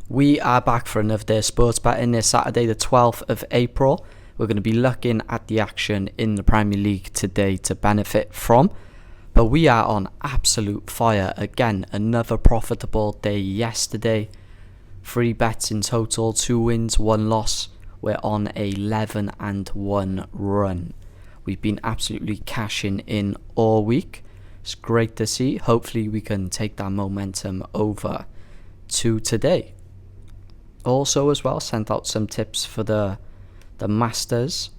We are back for another day of sports betting this Saturday, the 12th of April. We're going to be looking at the action in the Premier League today to benefit from. But we are on absolute fire. Again, another profitable day yesterday. 3 bets in total, 2 wins, 1 loss. We're on a 11-1 run. We've been absolutely cashing in all week. It's great to see. Hopefully we can take that momentum over to today. Also as well, sent out some tips for the Masters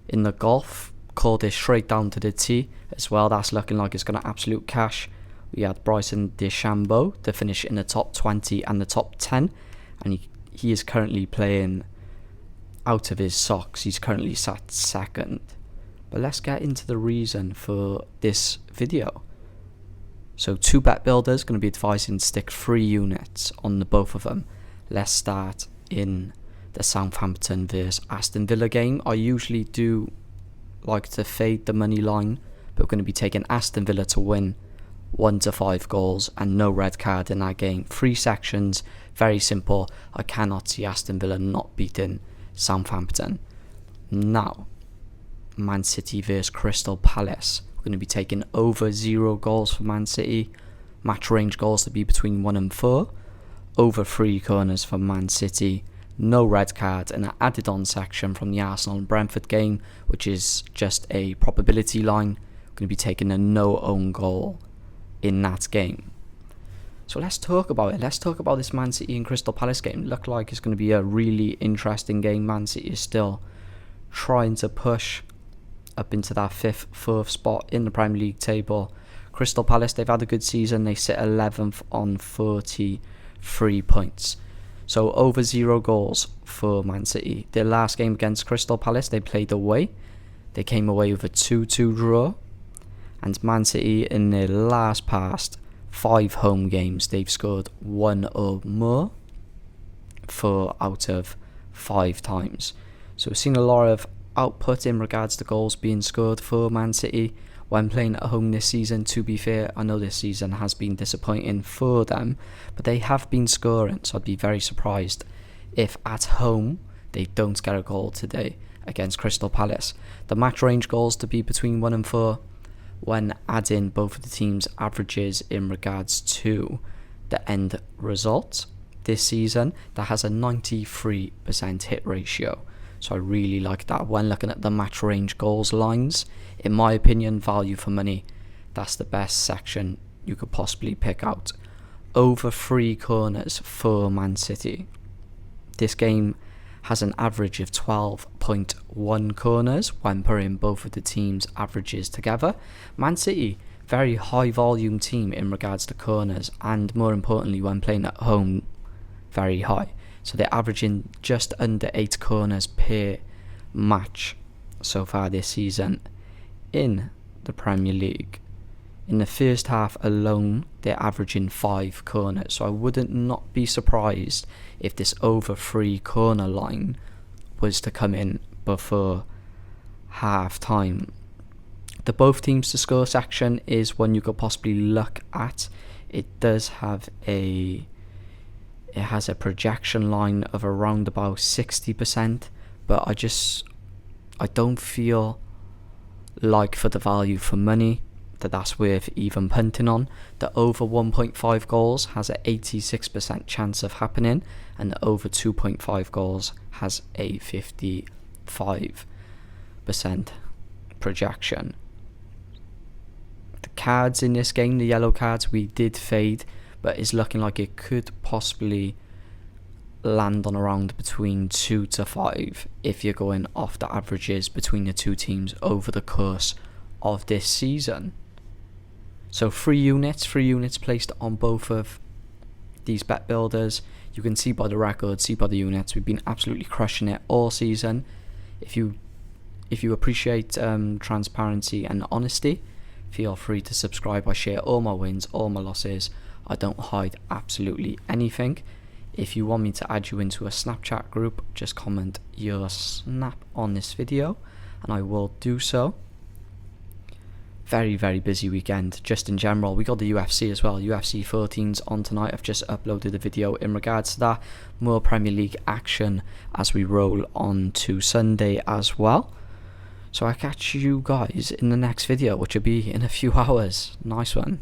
in the golf. Called it straight down to the tee as well. That's looking like it's going to absolute cash. We had Bryson DeChambeau to finish in the top 20 and the top 10. And he is currently playing out of his socks. He's currently sat second. But let's get into the reason for this video. So 2 bet builders going to be advising to stick 3 units on the both of them. Let's start in the Southampton vs Aston Villa game. I usually do like to fade the money line, but we're going to be taking Aston Villa to win 1 to 5 goals and no red card in that game. 3 sections, very simple. I cannot see Aston Villa not beating Southampton. Now, Man City vs Crystal Palace. We're going to be taking over 0 goals for Man City. Match range goals to be between 1 and 4. Over 3 corners for Man City. No red card, and an added on section from the Arsenal and Brentford game, which is just a probability line. We're going to be taking a no own goal in that game. So let's talk about it. Let's talk about this Man City and Crystal Palace game. Look like it's going to be a really interesting game. Man City is still trying to push up into that 5th, 4th spot in the Premier League table. Crystal Palace, they've had a good season. They sit 11th on 43 points. So over 0 goals for Man City. Their last game against Crystal Palace, they played away. They came away with a 2-2 draw. And Man City, in their last past 5 home games, they've scored 1 or more out of 5 times. So we've seen a lot of output in regards to goals being scored for Man City when playing at home this season. To be fair, I know this season has been disappointing for them, but they have been scoring, so I'd be very surprised if at home they don't get a goal today against Crystal Palace. The match range goals to be between 1 and 4 when adding both of the teams' averages in regards to the end result. This season, that has a 93% hit ratio. So I really like that when looking at the match range goals lines. In my opinion, value for money, that's the best section you could possibly pick out. Over 3 corners for Man City. This game has an average of 12.1 corners when putting both of the teams' averages together. Man City, very high volume team in regards to corners, and more importantly when playing at home, very high. So they're averaging just under 8 corners per match so far this season in the Premier League. In the first half alone, they're averaging 5 corners. So I wouldn't not be surprised if this over 3 corner line was to come in before half time. The both teams to score section is one you could possibly look at. It has a projection line of around about 60%, but I don't feel like for the value for money that's worth even punting on. The over 1.5 goals has an 86% chance of happening, and the over 2.5 goals has a 55% projection. The cards in this game, the yellow cards, we did fade, but it's looking like it could possibly land on around between 2 to 5 if you're going off the averages between the 2 teams over the course of this season. So 3 units placed on both of these bet builders. You can see by the record, see by the units, we've been absolutely crushing it all season. If you appreciate transparency and honesty, feel free to subscribe. I share all my wins, all my losses. I don't hide absolutely anything. If you want me to add you into a Snapchat group, just comment your snap on this video and I will do so. very, very busy weekend just in general. We got the UFC as well. UFC 14's on tonight. I've just uploaded a video in regards to that. More Premier League action as we roll on to Sunday as well. So I'll catch you guys in the next video, which will be in a few hours. Nice one.